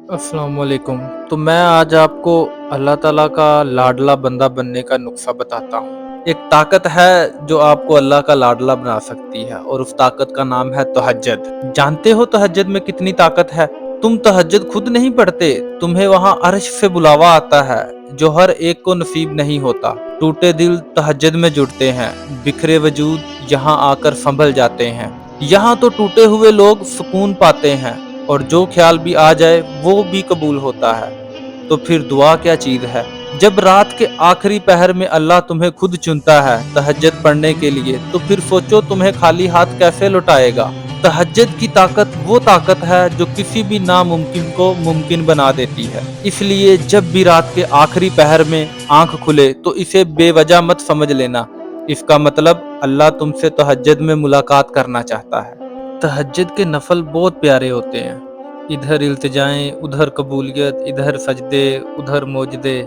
अस्सलाम वालेकुम। तो मैं आज आपको अल्लाह ताला का लाडला बंदा बनने का नुस्खा बताता हूँ। एक ताकत है जो आपको अल्लाह का लाडला बना सकती है और उस ताकत का नाम है तहज्जुद। जानते हो तहज्जुद में कितनी ताकत है? तुम तहज्जुद खुद नहीं पढ़ते, तुम्हें वहाँ अर्श से बुलावा आता है जो हर एक को नसीब नहीं होता। टूटे दिल तहज्जुद में जुड़ते हैं, बिखरे वजूद यहाँ आकर संभल जाते हैं। यहाँ तो टूटे हुए लोग सुकून पाते हैं और जो ख्याल भी आ जाए वो भी कबूल होता है। तो फिर दुआ क्या चीज है? जब रात के आखिरी पहर में अल्लाह तुम्हें खुद चुनता है तहज्जुद पढ़ने के लिए, तो फिर सोचो तुम्हें खाली हाथ कैसे लौटाएगा। तहज्जुद की ताकत वो ताकत है जो किसी भी नामुमकिन को मुमकिन बना देती है। इसलिए जब भी रात के आखिरी पहर में आंख खुले तो इसे बेवजह मत समझ लेना। इसका मतलब अल्लाह तुमसे तहज्जुद में मुलाकात करना चाहता है। तहज्जुद के नफल बहुत प्यारे होते हैं। इधर इल्तिजाएं, उधर कबूलियत, इधर सजदे, उधर मोजदे।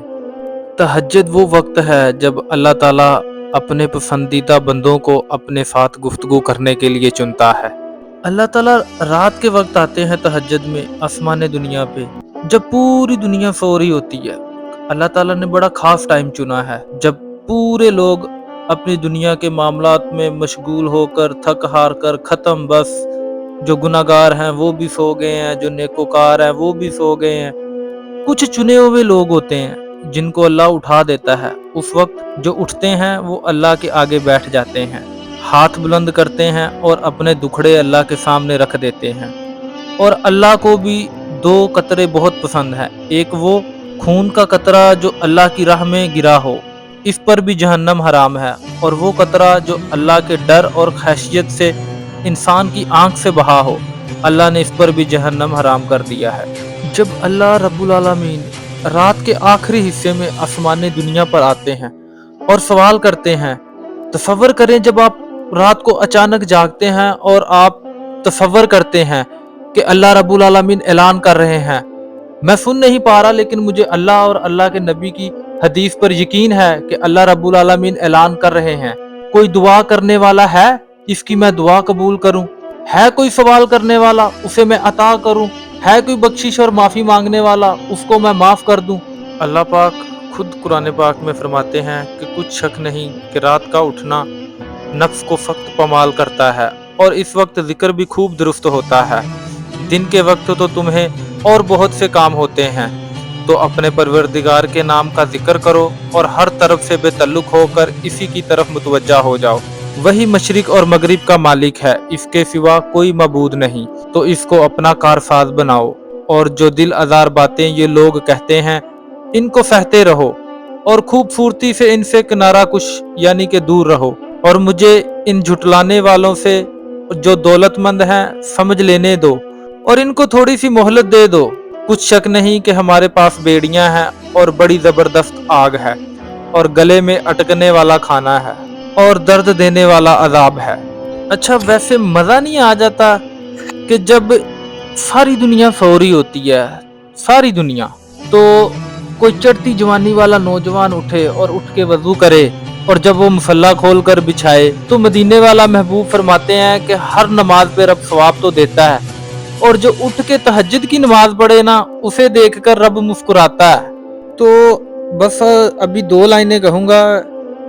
तहज्जुद वो वक्त है जब अल्लाह ताला अपने पसंदीदा बंदों को अपने साथ गुफ्तगू करने के लिए चुनता है। अल्लाह ताला रात के वक्त आते हैं तहज्जुद में आसमान दुनिया पे, जब पूरी दुनिया सो रही होती है। अल्लाह ताला ने बड़ा खास टाइम चुना है जब पूरे लोग अपनी दुनिया के मामलात में मशगूल होकर थक हार कर खत्म, बस जो गुनाहगार हैं वो भी सो गए हैं, जो नेकोकार हैं वो भी सो गए हैं। कुछ चुने हुए लोग होते हैं जिनको अल्लाह उठा देता है। उस वक्त जो उठते हैं वो अल्लाह के आगे बैठ जाते हैं, हाथ बुलंद करते हैं और अपने दुखड़े अल्लाह के सामने रख देते हैं। और अल्लाह को भी दो कतरे बहुत पसंद है। एक वो खून का कतरा जो अल्लाह की राह में गिरा हो, इस पर भी जहन्नम हराम है। और वो कतरा जो अल्लाह के डर और खैशियत से इंसान की आंख से बहा हो, अल्लाह ने इस पर भी जहन्नम हराम कर दिया है। जब अल्लाह रब्बुल आलमीन रात के आखिरी हिस्से में आसमान दुनिया पर आते हैं और सवाल करते हैं, तसव्वुर करें जब आप रात को अचानक जागते हैं और आप तसव्वुर करते हैं कि अल्लाह रब्बुल आलमीन ऐलान कर रहे हैं, मैं सुन नहीं पा रहा लेकिन मुझे अल्लाह और अल्लाह के नबी की हदीस पर यकीन है कि अल्लाह रब्बुल आलमीन ऐलान कर रहे हैं, कोई दुआ करने वाला है इसकी मैं दुआ कबूल करूं, है कोई सवाल करने वाला उसे मैं अता करूं, है कोई बख्शिश और माफी मांगने वाला उसको मैं माफ कर दूं। अल्लाह पाक खुद कुरान पाक में फरमाते हैं कि कुछ शक नहीं कि रात का उठना नफ्स को सख्त पमाल करता है और इस वक्त जिक्र भी खूब दुरुस्त होता है। दिन के वक्त तो तुम्हें और बहुत से काम होते हैं, तो अपने परवरदिगार के नाम का जिक्र करो और हर तरफ से बेतल्लुक होकर इसी की तरफ मुतवज्जा हो जाओ। वही मशरिक और मगरिब का मालिक है, इसके सिवा कोई मबूद नहीं, तो इसको अपना कारसाज बनाओ। और जो दिल आज़ार बातें ये लोग कहते हैं इनको सहते रहो और खूबसूरती से इनसे किनारा कुश यानी कि दूर रहो। और मुझे इन झुटलाने वालों से जो दौलतमंद हैं समझ लेने दो और इनको थोड़ी सी मोहलत दे दो। कुछ शक नहीं कि हमारे पास बेड़ियां हैं और बड़ी जबरदस्त आग है और गले में अटकने वाला खाना है और दर्द देने वाला अजाब है। अच्छा, वैसे मजा नहीं आ जाता कि जब सारी दुनिया सो रही होती है, सारी दुनिया, तो कोई चढ़ती जवानी वाला नौजवान उठे और उठ के वजू करे और जब वो मुसल्ला खोल कर बिछाए तो मदीने वाला महबूब फरमाते हैं कि हर नमाज पे रब सवाब तो देता है और जो उठ के तहज्जुद की नमाज पढ़े ना उसे देखकर रब मुस्कुराता है। तो बस अभी दो लाइनें कहूंगा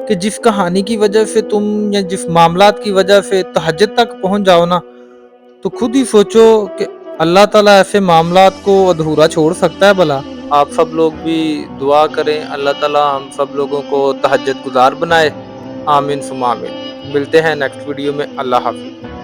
कि जिस कहानी की वजह से तुम या जिस मामलात की वजह से तहज्जुद तक पहुंच जाओ ना, तो खुद ही सोचो कि अल्लाह ताला ऐसे मामलात को अधूरा छोड़ सकता है भला। आप सब लोग भी दुआ करें अल्लाह ताला हम सब लोगों को तहज्जुद गुजार बनाए। आमीन सुमा आमीन। मिलते हैं नेक्स्ट वीडियो में। अल्लाह हाफिज़।